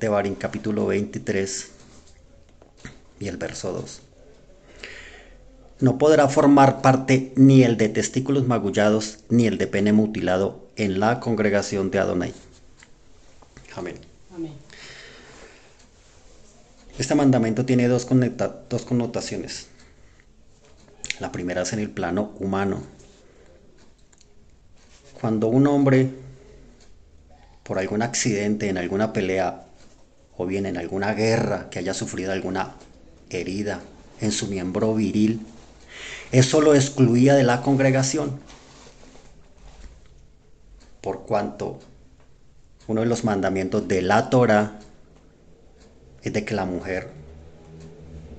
Devarim capítulo 23 y el verso 2. No podrá formar parte ni el de testículos magullados ni el de pene mutilado en la congregación de Adonai. Amén. Amén. Este mandamiento tiene dos connotaciones. La primera es en el plano humano. Cuando un hombre, por algún accidente, en alguna pelea, o bien en alguna guerra, que haya sufrido alguna herida en su miembro viril, eso lo excluía de la congregación, por cuanto uno de los mandamientos de la Torá es de que la mujer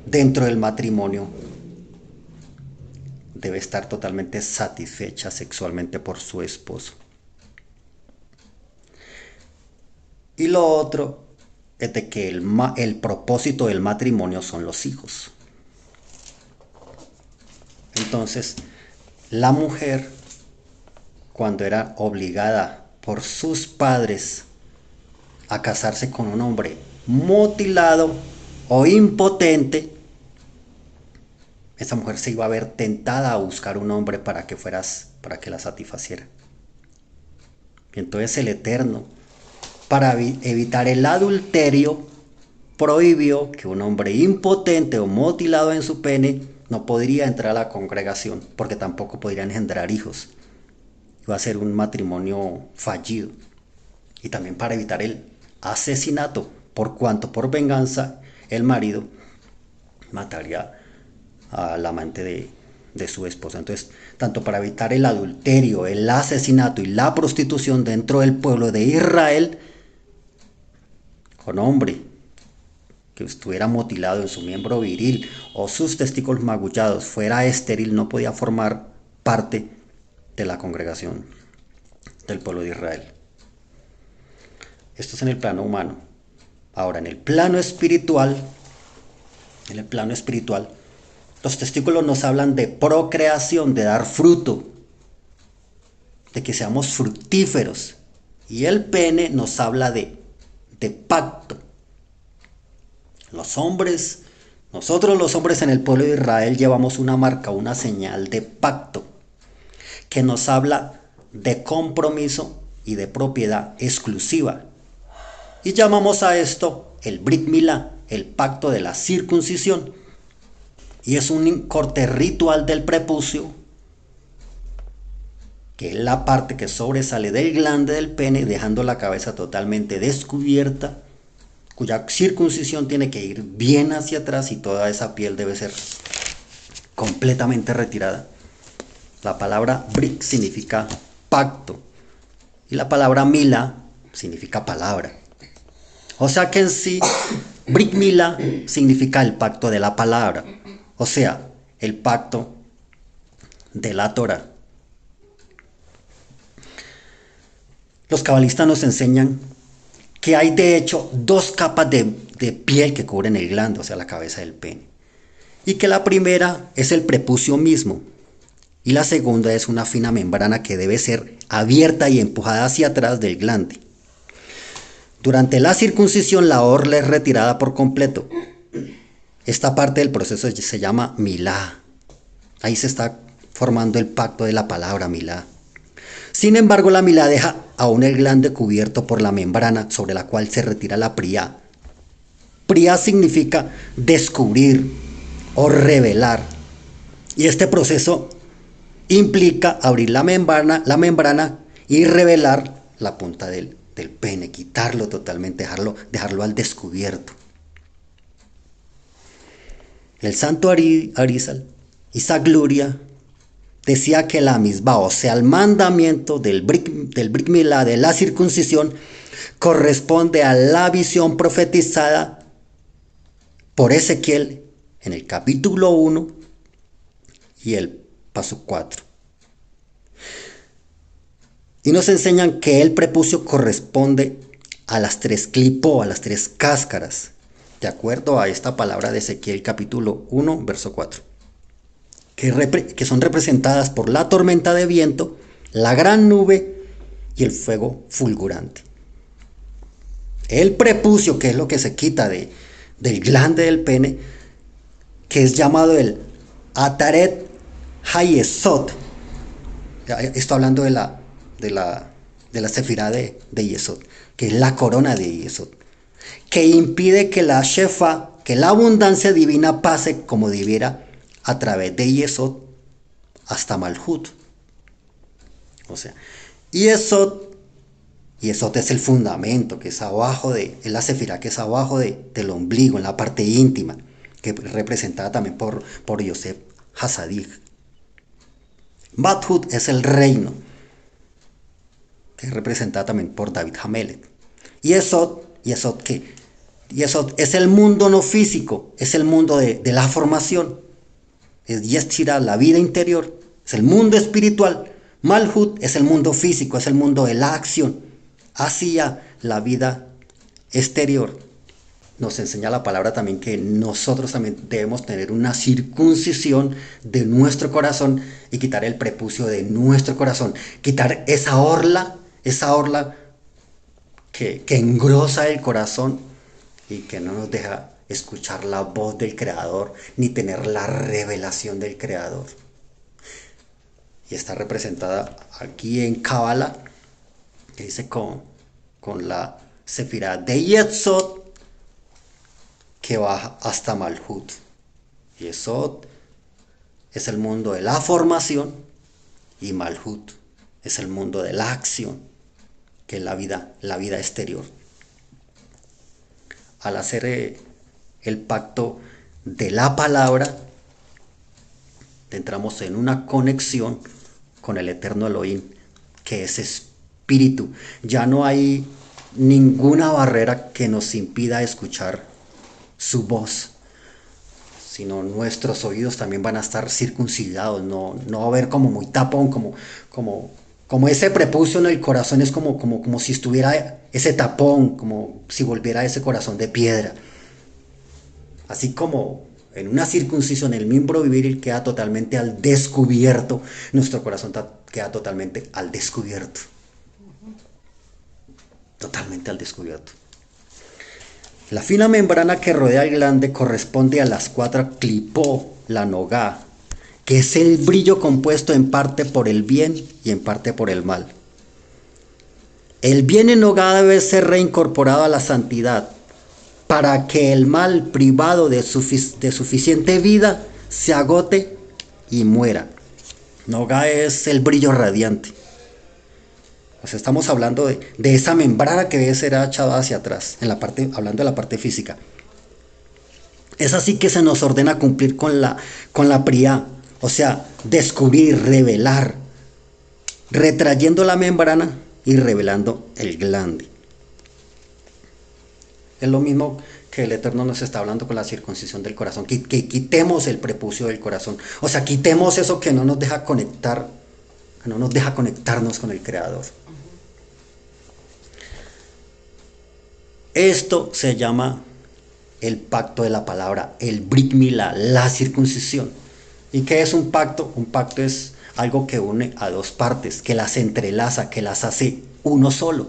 dentro del matrimonio debe estar totalmente satisfecha sexualmente por su esposo. Y lo otro es de que el propósito del matrimonio son los hijos. Entonces, la mujer, cuando era obligada por sus padres a casarse con un hombre mutilado o impotente, esa mujer se iba a ver tentada a buscar un hombre para que la satisfaciera. Y entonces el Eterno, para evitar el adulterio, prohibió que un hombre impotente o mutilado en su pene no podría entrar a la congregación, porque tampoco podría engendrar hijos. Iba a ser un matrimonio fallido. Y también para evitar el asesinato, por cuanto por venganza el marido mataría al amante de su esposa. Entonces, tanto para evitar el adulterio, el asesinato y la prostitución dentro del pueblo de Israel, con hombre que estuviera mutilado en su miembro viril o sus testículos magullados, fuera estéril, no podía formar parte de la congregación del pueblo de Israel. Esto es en el plano humano. Ahora, en el plano espiritual, los testículos nos hablan de procreación, de dar fruto, de que seamos fructíferos. Y el pene nos habla de pacto. Nosotros los hombres en el pueblo de Israel llevamos una marca, una señal de pacto, que nos habla de compromiso y de propiedad exclusiva. Y llamamos a esto el Brit Milá, el pacto de la circuncisión. Y es un corte ritual del prepucio, que es la parte que sobresale del glande del pene, dejando la cabeza totalmente descubierta, cuya circuncisión tiene que ir bien hacia atrás y toda esa piel debe ser completamente retirada. La palabra Brit significa pacto y la palabra Milá significa palabra. O sea que en sí, Brit Milá significa el pacto de la palabra, o sea, el pacto de la Torá. Los cabalistas nos enseñan que hay de hecho dos capas de piel que cubren el glande, o sea, la cabeza del pene. Y que la primera es el prepucio mismo, y la segunda es una fina membrana que debe ser abierta y empujada hacia atrás del glande. Durante la circuncisión la orla es retirada por completo. Esta parte del proceso se llama milá. Ahí se está formando el pacto de la palabra milá. Sin embargo, la milá deja aún el glande cubierto por la membrana sobre la cual se retira la priá. Priá significa descubrir o revelar. Y este proceso implica abrir la membrana y revelar la punta del pene, quitarlo totalmente, dejarlo al descubierto. El santo Arizal, Isaac Luria, decía que la misma, o sea, el mandamiento del Brit Milá, de la circuncisión, corresponde a la visión profetizada por Ezequiel en el capítulo 1 y el paso 4. Y nos enseñan que el prepucio corresponde a las tres clipó, a las tres cáscaras, de acuerdo a esta palabra de Ezequiel capítulo 1, verso 4, que son representadas por la tormenta de viento, la gran nube y el fuego fulgurante. El prepucio, que es lo que se quita del glande del pene, que es llamado el Ataret Hayesod. Estoy hablando de la sefirá de Yesod, que es la corona de Yesod, que impide que la shefa, que la abundancia divina pase como debiera a través de Yesod hasta Malhut. O sea, Yesod es el fundamento, que es abajo es la sefirá que es abajo del ombligo, en la parte íntima, que es representada también por Yosef Hasadig. Malhut es el reino, que es representada también por David Hamelech. Yesod ¿qué? Yesod es el mundo no físico, es el mundo de la formación, es Yetzirah, la vida interior, es el mundo espiritual. Malhut es el mundo físico, es el mundo de la acción hacia la vida exterior. Nos enseña la palabra también que nosotros también debemos tener una circuncisión de nuestro corazón y quitar el prepucio de nuestro corazón, quitar esa orla que engrosa el corazón y que no nos deja escuchar la voz del Creador ni tener la revelación del Creador. Y está representada aquí en Kabbalah, que dice con la sefirá de Yesod, que baja hasta Malhut. Yesod es el mundo de la formación y Malhut es el mundo de la acción, que es la vida exterior. Al hacer el pacto de la palabra, entramos en una conexión con el eterno Elohim, que es espíritu. Ya no hay ninguna barrera que nos impida escuchar su voz, sino nuestros oídos también van a estar circuncidados. No va a haber como muy tapón, como ese prepucio en el corazón, es como si estuviera ese tapón, como si volviera ese corazón de piedra. Así como en una circuncisión el miembro viril queda totalmente al descubierto, nuestro corazón queda totalmente al descubierto. Totalmente al descubierto. La fina membrana que rodea el glande corresponde a las 4 clipó, la nogá, que es el brillo compuesto en parte por el bien y en parte por el mal. El bien en nogá debe ser reincorporado a la santidad, para que el mal privado de suficiente vida se agote y muera. Nogá es el brillo radiante. O sea, estamos hablando de esa membrana que debe ser echada hacia atrás, hablando de la parte física. Es así que se nos ordena cumplir con la priá, o sea, descubrir, revelar, retrayendo la membrana y revelando el glande. Es lo mismo que el Eterno nos está hablando con la circuncisión del corazón, que quitemos el prepucio del corazón, o sea, quitemos eso que no nos deja conectar, que no nos deja conectarnos con el Creador. Esto se llama el pacto de la palabra, el Brit Milá, la circuncisión. ¿Y qué es un pacto? Un pacto es algo que une a dos partes, que las entrelaza, que las hace uno solo.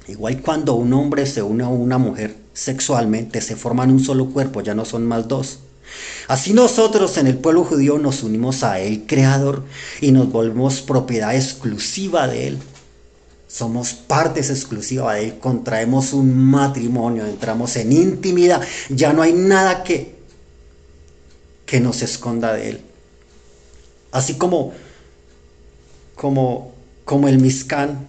Igual cuando un hombre se une a una mujer sexualmente, se forman un solo cuerpo, ya no son más dos. Así nosotros en el pueblo judío nos unimos a el Creador y nos volvemos propiedad exclusiva de Él. Somos partes exclusivas de Él, contraemos un matrimonio, entramos en intimidad, ya no hay nada que nos esconda de Él. Así como el Mizcán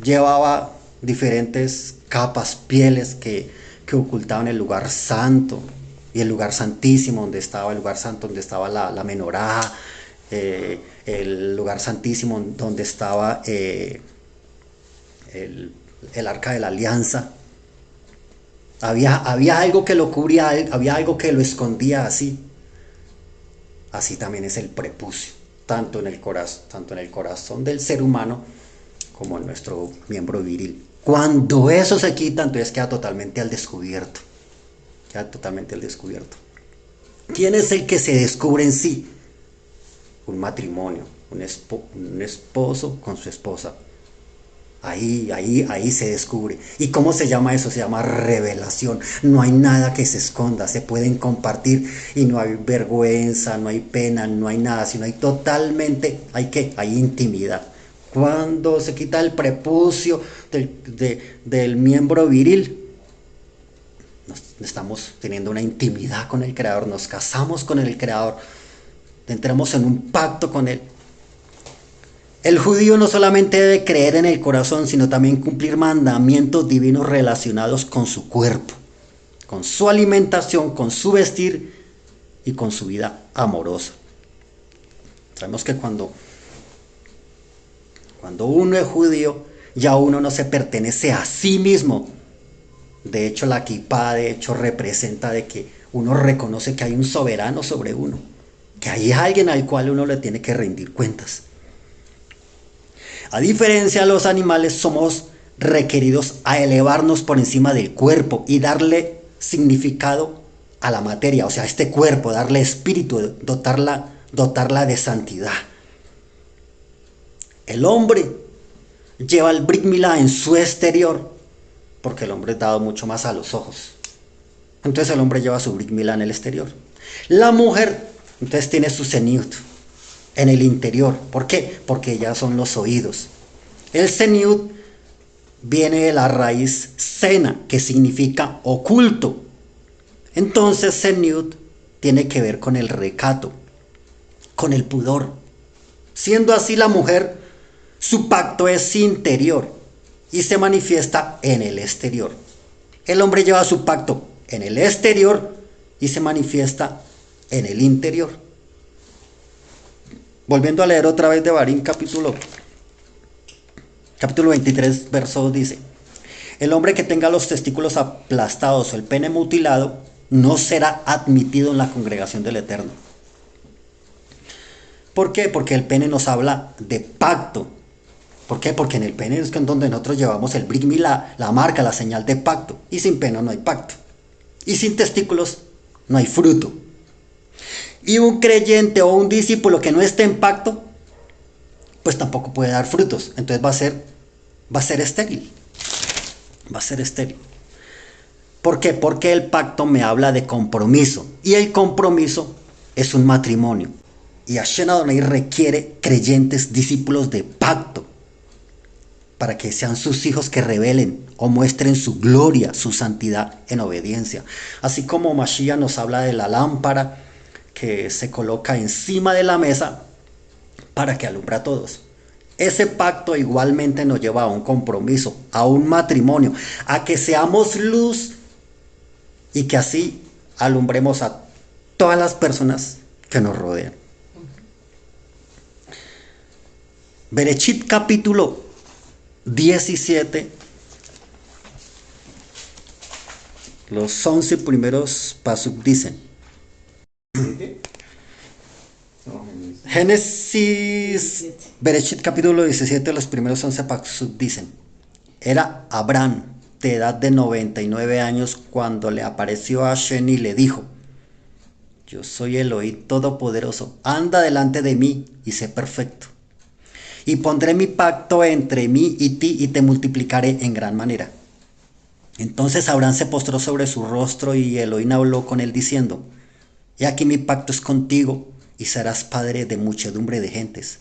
llevaba diferentes capas, pieles que ocultaban el lugar santo y el lugar santísimo, donde estaba el lugar santo, donde estaba la menorá, el lugar santísimo donde estaba el arca de la alianza. Había algo que lo cubría, había algo que lo escondía así. Así también es el prepucio, tanto en el corazón del ser humano como en nuestro miembro viril. Cuando eso se quita, entonces queda totalmente al descubierto. Queda totalmente al descubierto. ¿Quién es el que se descubre en sí? Un matrimonio, un esposo con su esposa. Ahí se descubre. ¿Y cómo se llama eso? Se llama revelación. No hay nada que se esconda, se pueden compartir y no hay vergüenza, no hay pena, no hay nada, sino hay totalmente, hay intimidad. Cuando se quita el prepucio del miembro viril, estamos teniendo una intimidad con el Creador, nos casamos con el Creador, entramos en un pacto con Él. El judío no solamente debe creer en el corazón, sino también cumplir mandamientos divinos relacionados con su cuerpo, con su alimentación, con su vestir y con su vida amorosa. Sabemos que cuando uno es judío, ya uno no se pertenece a sí mismo. De hecho, la kipá, representa de que uno reconoce que hay un soberano sobre uno, que hay alguien al cual uno le tiene que rendir cuentas. A diferencia de los animales, somos requeridos a elevarnos por encima del cuerpo y darle significado a la materia, o sea, a este cuerpo, darle espíritu, dotarla de santidad. El hombre lleva el Brit Milá en su exterior, porque el hombre es dado mucho más a los ojos. Entonces el hombre lleva su Brit Milá en el exterior. La mujer, entonces, tiene su Seniut en el interior. ¿Por qué? Porque ya son los oídos. El Seniut viene de la raíz Sena, que significa oculto. Entonces Seniut tiene que ver con el recato, con el pudor. Siendo así, la mujer, su pacto es interior y se manifiesta en el exterior. El hombre lleva su pacto en el exterior y se manifiesta en el interior. Volviendo a leer otra vez de Barín, capítulo 23, verso 2 dice: el hombre que tenga los testículos aplastados o el pene mutilado no será admitido en la congregación del Eterno. ¿Por qué? Porque el pene nos habla de pacto. ¿Por qué? Porque en el pene es donde nosotros llevamos el Brit Milá, la marca, la señal de pacto. Y sin pene no hay pacto. Y sin testículos no hay fruto. Y un creyente o un discípulo que no esté en pacto, pues tampoco puede dar frutos. Entonces va a ser estéril. Va a ser estéril. ¿Por qué? Porque el pacto me habla de compromiso. Y el compromiso es un matrimonio. Y Hashem Adonai requiere creyentes, discípulos de pacto, para que sean sus hijos que revelen o muestren su gloria, su santidad en obediencia. Así como Mashiach nos habla de la lámpara que se coloca encima de la mesa para que alumbre a todos. Ese pacto igualmente nos lleva a un compromiso, a un matrimonio, a que seamos luz y que así alumbremos a todas las personas que nos rodean. Bereshit capítulo 17, los 11 primeros pasuk dicen. Génesis, Bereshit capítulo 17, los primeros 11 pasuk dicen: era Abraham de edad de 99 años cuando le apareció a Hashem y le dijo: yo soy Elohim todopoderoso, anda delante de mí y sé perfecto. Y pondré mi pacto entre mí y ti y te multiplicaré en gran manera. Entonces Abraham se postró sobre su rostro y Elohim habló con él diciendo: he aquí mi pacto es contigo y serás padre de muchedumbre de gentes.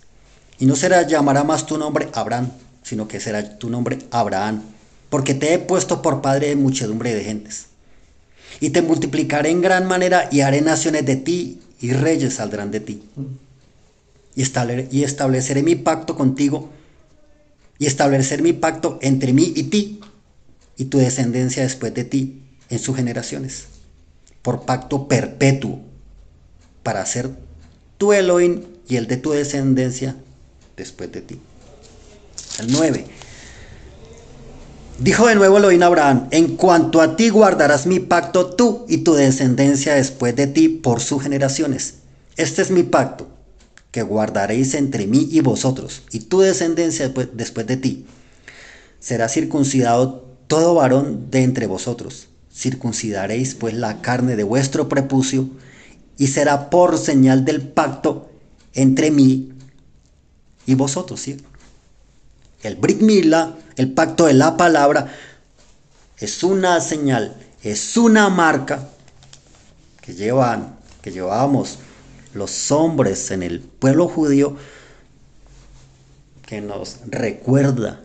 Y no llamará más tu nombre Abraham, sino que será tu nombre Abraham, porque te he puesto por padre de muchedumbre de gentes. Y te multiplicaré en gran manera y haré naciones de ti y reyes saldrán de ti. Y estableceré mi pacto contigo y establecer mi pacto entre mí y ti y tu descendencia después de ti en sus generaciones, por pacto perpetuo, para ser tu Elohim y el de tu descendencia después de ti. El 9. Dijo de nuevo Elohim a Abraham: en cuanto a ti guardarás mi pacto tú y tu descendencia después de ti por sus generaciones. Este es mi pacto, que guardaréis entre mí y vosotros, y tu descendencia después de ti. Será circuncidado todo varón de entre vosotros. Circuncidaréis pues la carne de vuestro prepucio, y será por señal del pacto entre mí y vosotros. ¿Sí? El Brit Milá El pacto de la palabra es una señal, es una marca que llevábamos los hombres en el pueblo judío, que nos recuerda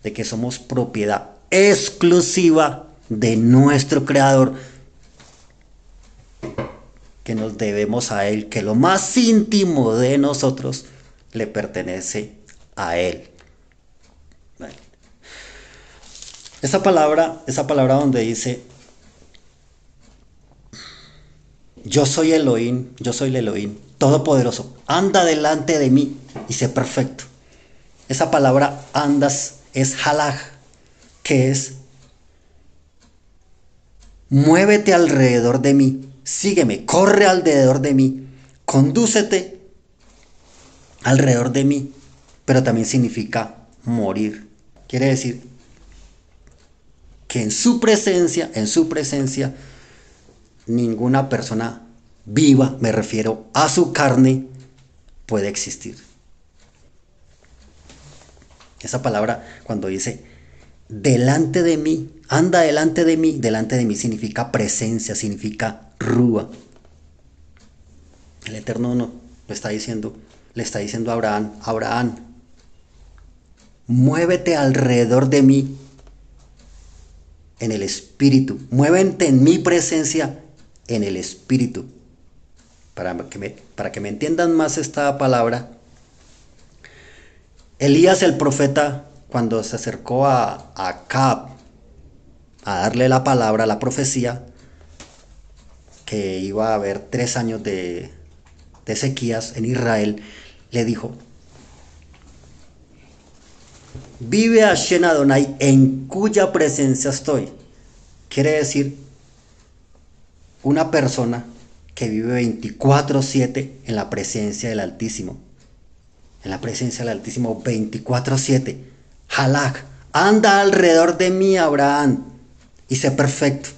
de que somos propiedad exclusiva de nuestro Creador, que nos debemos a Él, que lo más íntimo de nosotros le pertenece a Él. Vale. Esa palabra donde dice, yo soy Elohim, yo soy el Elohim Todopoderoso, anda delante de mí y sé perfecto. Esa palabra andas es halaj, que es muévete alrededor de mí, sígueme, corre alrededor de mí, condúcete alrededor de mí, pero también significa morir. Quiere decir que en su presencia, ninguna persona viva, me refiero a su carne, puede existir. Esa palabra cuando dice delante de mí, anda delante de mí significa presencia, significa rúa. El Eterno no lo está diciendo, le está diciendo a Abraham, muévete alrededor de mí en el espíritu, muévete en mi presencia en el espíritu. Para que me entiendan más esta palabra, Elías el profeta, cuando se acercó a Acab a darle la palabra, la profecía, que iba a haber 3 años de sequías en Israel, le dijo, vive Hashem Adonai en cuya presencia estoy. Quiere decir una persona que vive 24/7 en la presencia del Altísimo. En la presencia del Altísimo 24/7. Halak, anda alrededor de mí, Abraham, y sé perfecto.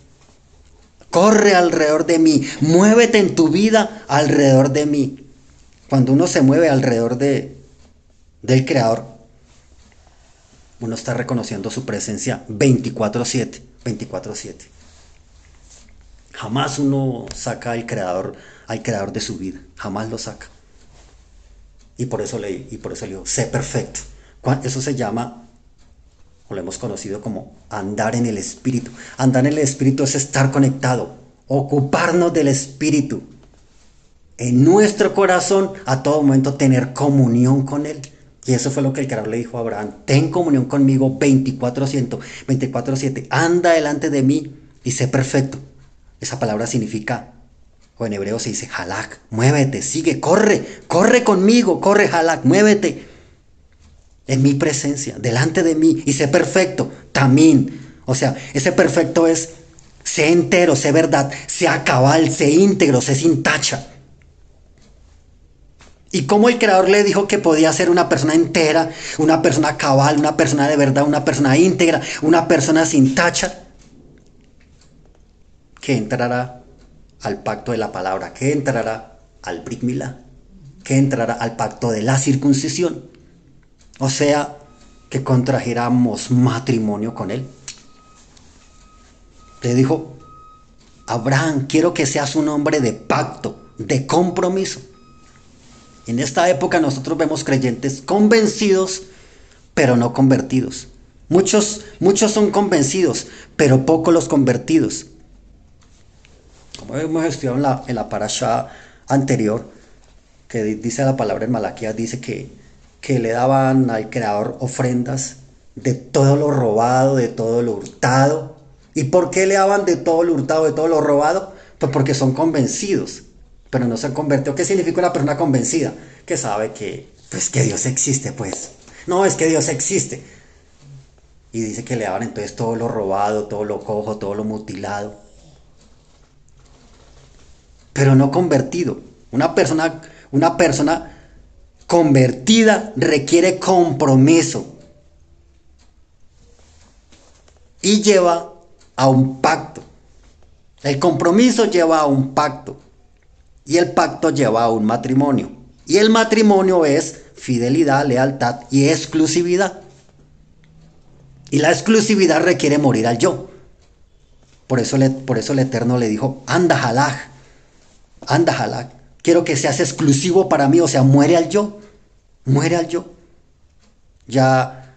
Corre alrededor de mí, muévete en tu vida alrededor de mí. Cuando uno se mueve alrededor del Creador, uno está reconociendo su presencia 24/7, 24/7. Jamás uno saca al creador de su vida, jamás lo saca. Y por eso le digo, sé perfecto. Eso se llama, o lo hemos conocido como andar en el Espíritu. Andar en el Espíritu es estar conectado, ocuparnos del Espíritu. En nuestro corazón, a todo momento tener comunión con Él. Y eso fue lo que el Creador le dijo a Abraham, ten comunión conmigo 24/7, anda delante de mí y sé perfecto. Esa palabra significa, o en hebreo se dice halak, muévete, sigue, corre conmigo, corre halak, muévete en mi presencia, delante de mí y sé perfecto, también. O sea, ese perfecto es, sé entero, sé verdad, sé cabal, sé íntegro, sé sin tacha. Y como el Creador le dijo que podía ser una persona entera, una persona cabal, una persona de verdad, una persona íntegra, una persona sin tacha, que entrará al pacto de la palabra, que entrará al Brit Milá, que entrará al pacto de la circuncisión. O sea, que contrajéramos matrimonio con Él. Le dijo, Abraham, quiero que seas un hombre de pacto, de compromiso. En esta época nosotros vemos creyentes convencidos, pero no convertidos. Muchos son convencidos, pero pocos los convertidos. Como hemos estudiado en la parashá anterior, que dice la palabra en Malaquías, dice que le daban al Creador ofrendas de todo lo robado, de todo lo hurtado. ¿Y por qué le daban de todo lo hurtado, de todo lo robado? Pues porque son convencidos, pero no se han convertido. ¿Qué significa una persona convencida? Que sabe que Dios existe, pues. No, es que Dios existe. Y dice que le daban entonces todo lo robado, todo lo cojo, todo lo mutilado. Pero no convertido. Una persona convertida requiere compromiso y lleva a un pacto. El compromiso lleva a un pacto y el pacto lleva a un matrimonio. Y el matrimonio es fidelidad, lealtad y exclusividad. Y la exclusividad requiere morir al yo. Por eso el Eterno le dijo, anda halaj, anda halaj. Quiero que seas exclusivo para mí, o sea, muere al yo, muere al yo. Ya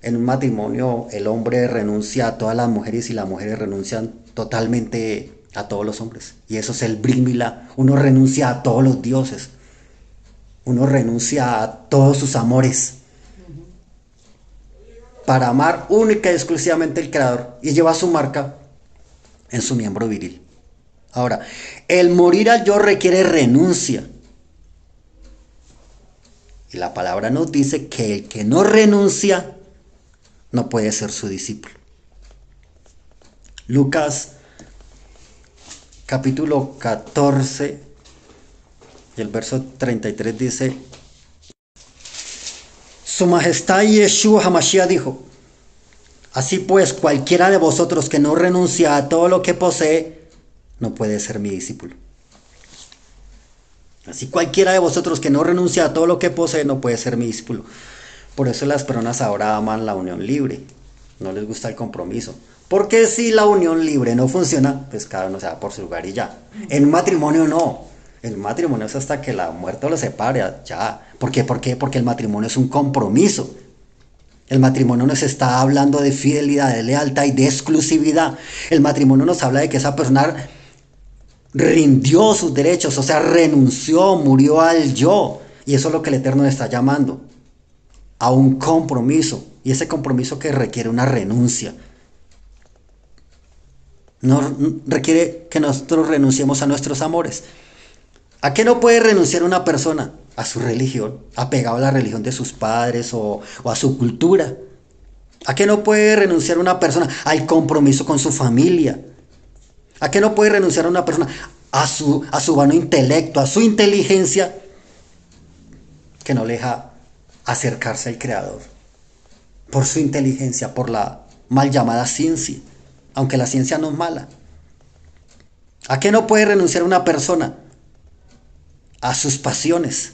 en un matrimonio el hombre renuncia a todas las mujeres y las mujeres renuncian totalmente a todos los hombres. Y eso es el Brit Milá. Uno renuncia a todos los dioses. Uno renuncia a todos sus amores para amar única y exclusivamente al Creador y lleva su marca en su miembro viril. Ahora, el morir al yo requiere renuncia. Y la palabra nos dice que el que no renuncia no puede ser su discípulo. Lucas capítulo 14 y el verso 33 dice: Su Majestad Yeshua HaMashiach dijo: así pues, cualquiera de vosotros que no renuncia a todo lo que posee, no puede ser mi discípulo. Así cualquiera de vosotros que no renuncia a todo lo que posee, no puede ser mi discípulo. Por eso las personas ahora aman la unión libre. No les gusta el compromiso. Porque si la unión libre no funciona, pues cada uno se va por su lugar y ya. En matrimonio no. El matrimonio es hasta que la muerte lo separe, ya. ¿Por qué? Porque el matrimonio es un compromiso. El matrimonio nos está hablando de fidelidad, de lealtad y de exclusividad. El matrimonio nos habla de que esa persona rindió sus derechos, o sea, renunció, murió al yo. Y eso es lo que el Eterno le está llamando, a un compromiso. Y ese compromiso que requiere una renuncia. No requiere que nosotros renunciemos a nuestros amores. ¿A qué no puede renunciar una persona? A su religión, apegado a la religión de sus padres o a su cultura. ¿A qué no puede renunciar una persona? Al compromiso con su familia. ¿A qué no puede renunciar una persona? A su vano intelecto, a su inteligencia, que no le deja acercarse al Creador. Por su inteligencia, por la mal llamada ciencia, aunque la ciencia no es mala. ¿A qué no puede renunciar una persona? A sus pasiones,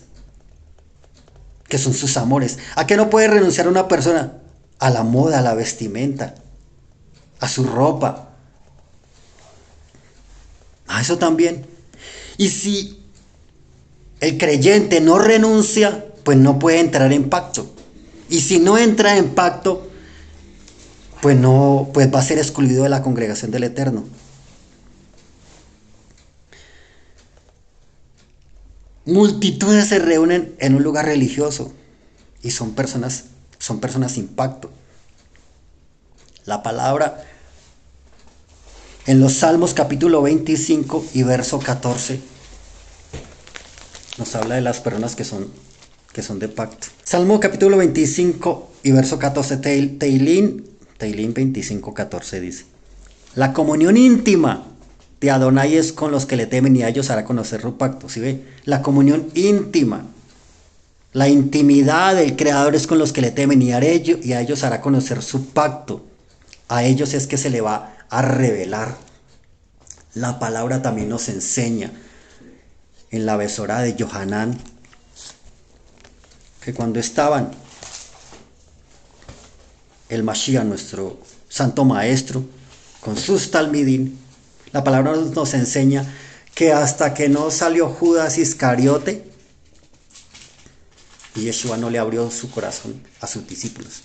que son sus amores. ¿A qué no puede renunciar una persona? A la moda, a la vestimenta, a su ropa. A eso también. Y si el creyente no renuncia, pues no puede entrar en pacto. Y si no entra en pacto, pues va a ser excluido de la congregación del Eterno. Multitudes se reúnen en un lugar religioso y son personas sin pacto. La palabra en los Salmos capítulo 25 y verso 14 nos habla de las personas que son de pacto. Salmo capítulo 25 y verso 14, Teilín 25, 14 dice: la comunión íntima de Adonai es con los que le temen y a ellos hará conocer su pacto. ¿Sí ve? La comunión íntima, la intimidad del Creador es con los que le temen y a ellos hará conocer su pacto. A ellos es que se le va a revelar. La palabra también nos enseña en la Besorá de Yohanan que cuando estaban el Mashiach, nuestro santo maestro, con sus talmidín, la palabra nos enseña que hasta que no salió Judas Iscariote, y Yeshua no le abrió su corazón a sus discípulos.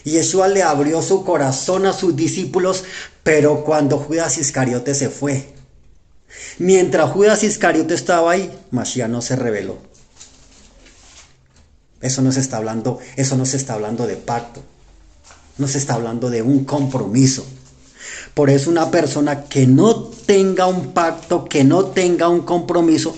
Y Yeshua le abrió su corazón a sus discípulos, pero cuando Judas Iscariote se fue. Mientras Judas Iscariote estaba ahí, Mashiach no se reveló. Eso no se está hablando de pacto. No se está hablando de un compromiso. Por eso una persona que no tenga un pacto, que no tenga un compromiso,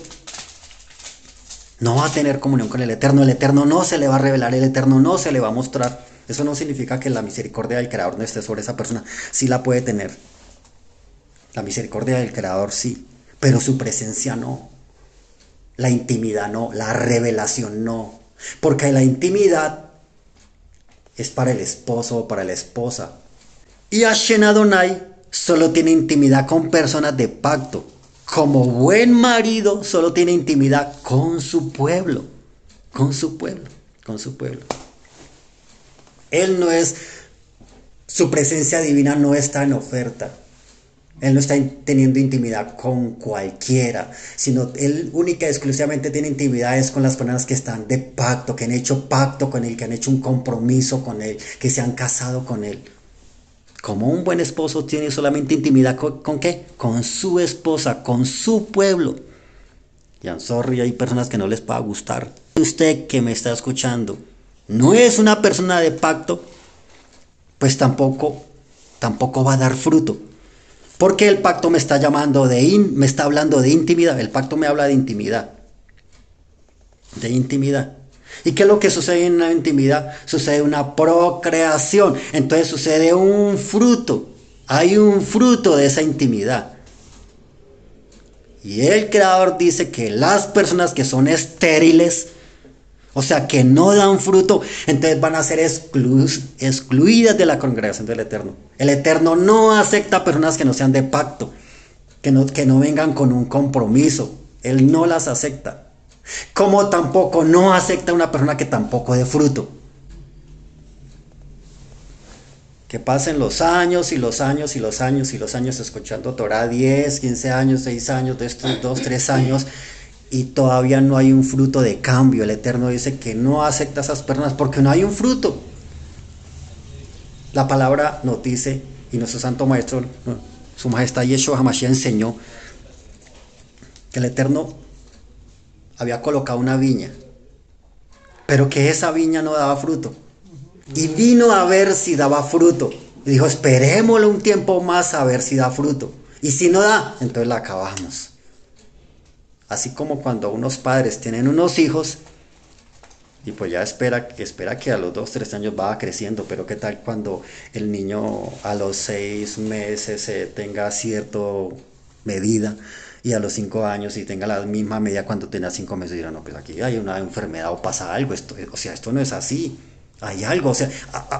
no va a tener comunión con el Eterno. El Eterno no se le va a revelar, el Eterno no se le va a mostrar. Eso no significa que la misericordia del Creador no esté sobre esa persona. Sí la puede tener. La misericordia del Creador sí, pero su presencia no. La intimidad no, la revelación no. Porque la intimidad es para el esposo o para la esposa. Y Hashem Adonai solo tiene intimidad con personas de pacto. Como buen marido solo tiene intimidad con su pueblo. Con su pueblo. Con su pueblo. Él no es Su presencia divina no está en oferta. Él no está teniendo intimidad con cualquiera, sino Él única y exclusivamente tiene intimidad es con las personas que están de pacto, que han hecho pacto con Él, que han hecho un compromiso con Él, que se han casado con Él. Como un buen esposo tiene solamente intimidad ¿con qué? Con su esposa, con su pueblo. Y I'm sorry, hay personas que no les va a gustar. Usted que me está escuchando no es una persona de pacto, pues tampoco va a dar fruto. Porque el pacto me está me está hablando de intimidad. El pacto me habla de intimidad. De intimidad. ¿Y qué es lo que sucede en la intimidad? Sucede una procreación. Entonces sucede un fruto. Hay un fruto de esa intimidad. Y el Creador dice que las personas que son estériles, o sea, que no dan fruto, entonces van a ser excluidas de la congregación del Eterno. El Eterno no acepta personas que no sean de pacto, que no vengan con un compromiso. Él no las acepta. Como tampoco no acepta una persona que tampoco dé fruto. Que pasen los años y los años y los años y los años escuchando Torah, 10, 15 años, 6 años, de estos 2, 3 años, y todavía no hay un fruto de cambio. El Eterno dice que no acepta a esas personas porque no hay un fruto. La palabra nos dice, y nuestro Santo Maestro, Su Majestad Yeshua HaMashiach enseñó, que el Eterno había colocado una viña, pero que esa viña no daba fruto. Y vino a ver si daba fruto. Y dijo, esperémoslo un tiempo más a ver si da fruto. Y si no da, entonces la acabamos. Así como cuando unos padres tienen unos hijos y pues ya espera que a los 2, 3 años va creciendo, pero qué tal cuando el niño a los 6 meses tenga cierta medida y a los 5 años y tenga la misma medida cuando tenga 5 meses y dirán, no, pues aquí hay una enfermedad o pasa algo, esto no es así. Hay algo,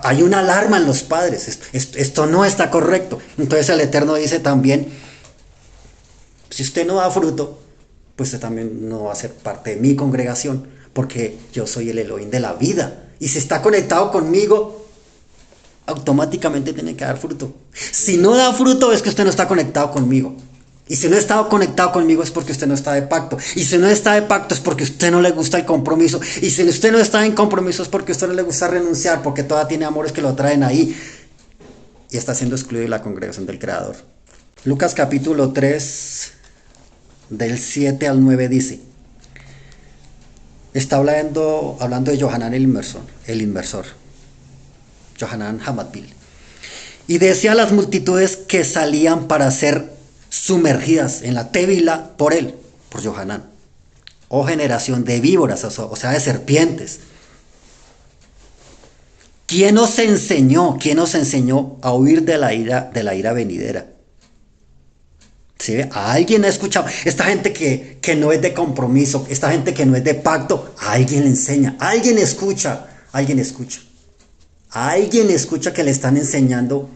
hay una alarma en los padres, esto no está correcto. Entonces el Eterno dice también, si usted no da fruto, pues usted también no va a ser parte de mi congregación, porque yo soy el Elohim de la vida. Y si está conectado conmigo, automáticamente tiene que dar fruto. Si no da fruto, es que usted no está conectado conmigo. Y si no está conectado conmigo es porque usted no está de pacto. Y si no está de pacto es porque a usted no le gusta el compromiso. Y si usted no está en compromiso es porque a usted no le gusta renunciar, porque todavía tiene amores que lo traen ahí. Y está siendo excluido de la congregación del Creador. Lucas capítulo 3, del 7 al 9 dice, está hablando de Yohanan el inversor, Yohanan Hamadbil. Y decía a las multitudes que salían para ser sumergidas en la tevila por él, por Yohanan. Oh generación de víboras, o sea, de serpientes. ¿Quién os enseñó a huir de la ira venidera? ¿Sí? ¿A alguien ha escuchado? Esta gente que no es de compromiso, esta gente que no es de pacto, a alguien le enseña, alguien escucha que le están enseñando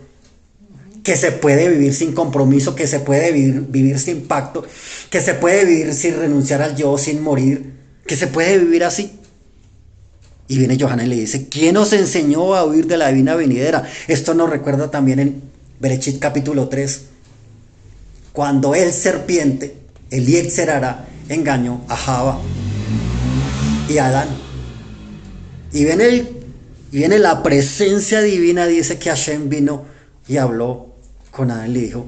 que se puede vivir sin compromiso, que se puede vivir sin pacto, que se puede vivir sin renunciar al yo, sin morir, que se puede vivir así. Y viene Yohanan y le dice, ¿quién os enseñó a huir de la divina venidera? Esto nos recuerda también en Bereshit capítulo 3, cuando el serpiente, el Yetzer Hará, engañó a Java y a Adán. Y viene la presencia divina, dice que Hashem vino y habló con Adán y le dijo,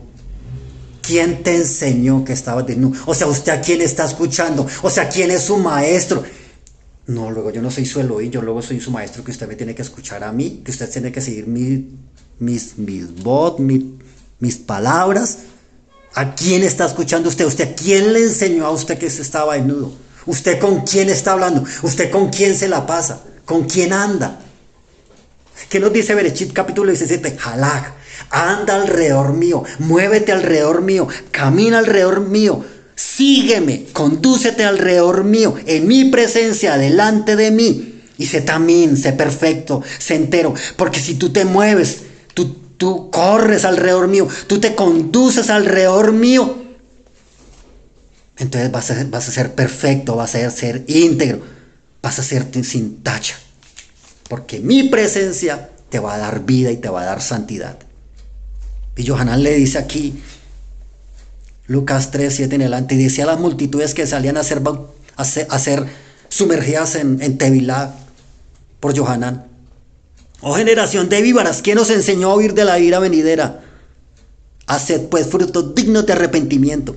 ¿quién te enseñó que estabas desnudo? O sea, ¿usted a quién está escuchando? O sea, ¿quién es su maestro? No, luego yo no soy su Elohim, yo luego soy su maestro, que usted me tiene que escuchar a mí, que usted tiene que seguir mis palabras. ¿A quién está escuchando usted? ¿Usted a quién le enseñó a usted que se estaba desnudo? ¿Usted con quién está hablando? ¿Usted con quién se la pasa? ¿Con quién anda? ¿Qué nos dice Bereshit capítulo 17? Halak, anda alrededor mío, muévete alrededor mío, camina alrededor mío, sígueme, condúcete alrededor mío, en mi presencia, delante de mí. Y sé también, sé perfecto, sé entero, porque si tú te mueves, tú corres alrededor mío, tú te conduces alrededor mío, entonces vas a ser perfecto, vas a ser íntegro, vas a ser sin tacha. Porque mi presencia te va a dar vida y te va a dar santidad. Y Johanán le dice aquí, Lucas 3, 7 en adelante, y decía a las multitudes que salían a ser sumergidas en Tevilá por Johanán: oh generación de víboras, ¿quién os enseñó a huir de la ira venidera? Haced pues frutos dignos de arrepentimiento.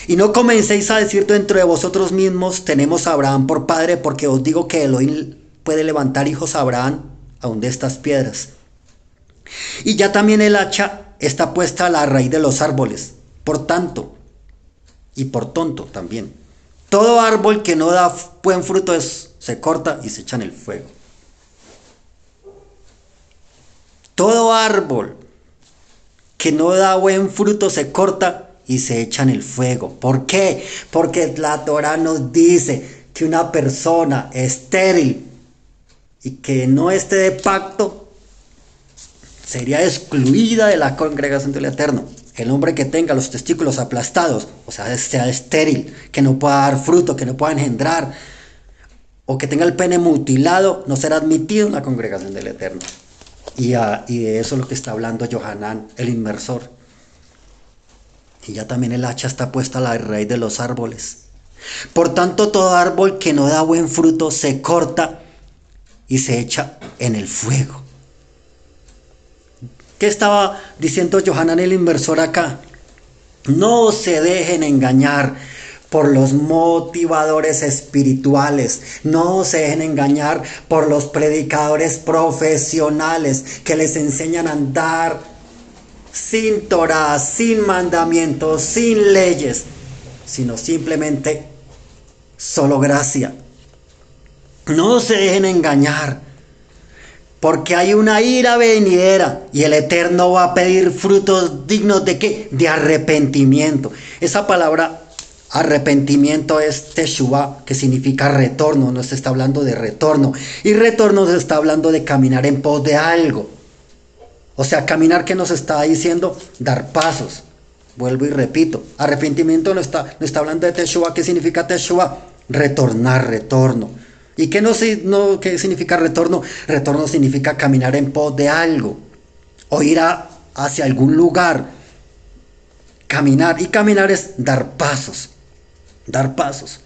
Y no comencéis a decir dentro de vosotros mismos: tenemos a Abraham por padre, porque os digo que Elohim puede levantar hijos a Abraham aun de estas piedras. Y ya también el hacha está puesta a la raíz de los árboles. Por tanto, y por tonto también, todo árbol que no da buen fruto se corta y se echa en el fuego. Todo árbol que no da buen fruto se corta y se echa en el fuego. ¿Por qué? Porque la Torá nos dice que una persona estéril y que no esté de pacto sería excluida de la congregación del Eterno. El hombre que tenga los testículos aplastados, o sea estéril, que no pueda dar fruto, que no pueda engendrar, o que tenga el pene mutilado, no será admitido en la congregación del Eterno. Y de eso es lo que está hablando Johanán, el inmersor. Y ya también el hacha está puesta a la raíz de los árboles. Por tanto, todo árbol que no da buen fruto se corta y se echa en el fuego. ¿Qué estaba diciendo Johanán el inmersor acá? No se dejen engañar por los motivadores espirituales. No se dejen engañar por los predicadores profesionales que les enseñan a andar sin Torá, sin mandamientos, sin leyes, sino simplemente solo gracia. No se dejen engañar, porque hay una ira venidera y el Eterno va a pedir frutos dignos ¿de qué? De arrepentimiento. Esa palabra arrepentimiento es teshuvah, que significa retorno. No se está hablando de retorno. Y retorno se está hablando de caminar en pos de algo. O sea, caminar, que nos está diciendo dar pasos. Vuelvo y repito, arrepentimiento no está hablando de teshuvah. ¿Qué significa teshuvah? Retornar, retorno. ¿Y qué significa retorno? Retorno significa caminar en pos de algo, o ir hacia algún lugar. Caminar, y caminar es dar pasos, dar pasos.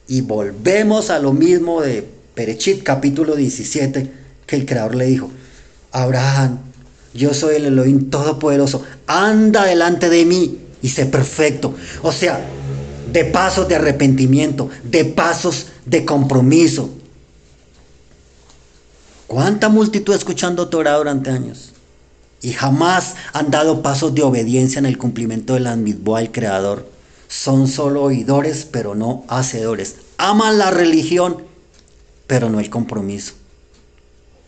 Y volvemos a lo mismo de Bereshit, capítulo 17, que el Creador le dijo: Abraham, yo soy el Elohim Todopoderoso, anda delante de mí y sé perfecto. O sea, de pasos de arrepentimiento, de pasos de compromiso. ¿Cuánta multitud escuchando Torah durante años y jamás han dado pasos de obediencia en el cumplimiento de la mitzvot al Creador? Son solo oidores, pero no hacedores. Aman la religión, pero no el compromiso.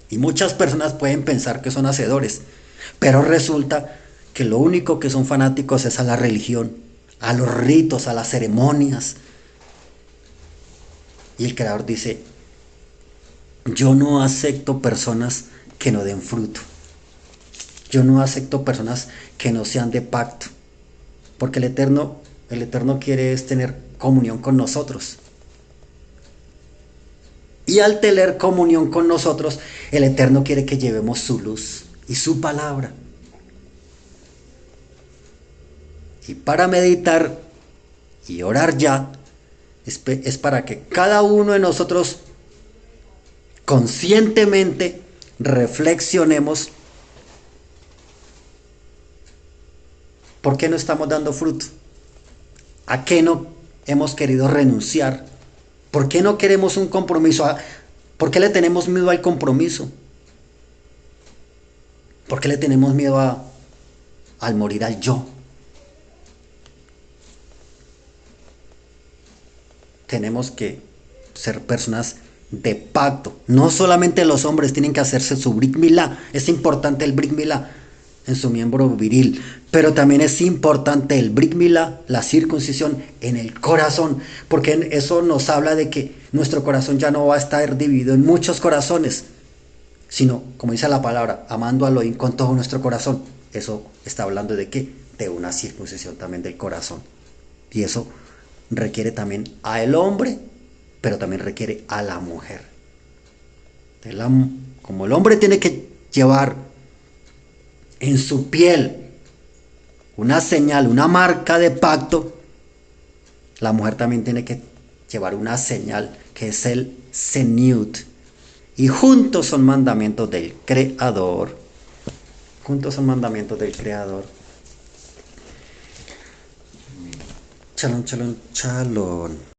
Y muchas personas pueden pensar que son hacedores, pero resulta que lo único que son fanáticos es a la religión, a los ritos, a las ceremonias. Y el Creador dice: yo no acepto personas que no den fruto. Yo no acepto personas que no sean de pacto. Porque el Eterno quiere es tener comunión con nosotros. Y al tener comunión con nosotros, el Eterno quiere que llevemos su luz y su palabra. Y para meditar y orar ya, es para que cada uno de nosotros conscientemente reflexionemos por qué no estamos dando fruto, a qué no hemos querido renunciar, por qué no queremos un compromiso, por qué le tenemos miedo al compromiso, por qué le tenemos miedo al morir al yo. Tenemos que ser personas de pacto. No solamente los hombres tienen que hacerse su Brit Milá. Es importante el Brit Milá en su miembro viril, pero también es importante el Brit Milá, la circuncisión, en el corazón, porque eso nos habla de que nuestro corazón ya no va a estar dividido en muchos corazones, sino, como dice la palabra, amando a Elohim con todo nuestro corazón. Eso está hablando de qué? De una circuncisión también del corazón. Y eso requiere también al hombre, pero también requiere a la mujer. Como el hombre tiene que llevar en su piel una señal, una marca de pacto, la mujer también tiene que llevar una señal que es el cenut. Y juntos son mandamientos del Creador. Juntos son mandamientos del Creador. Chalón, chalón, chalón.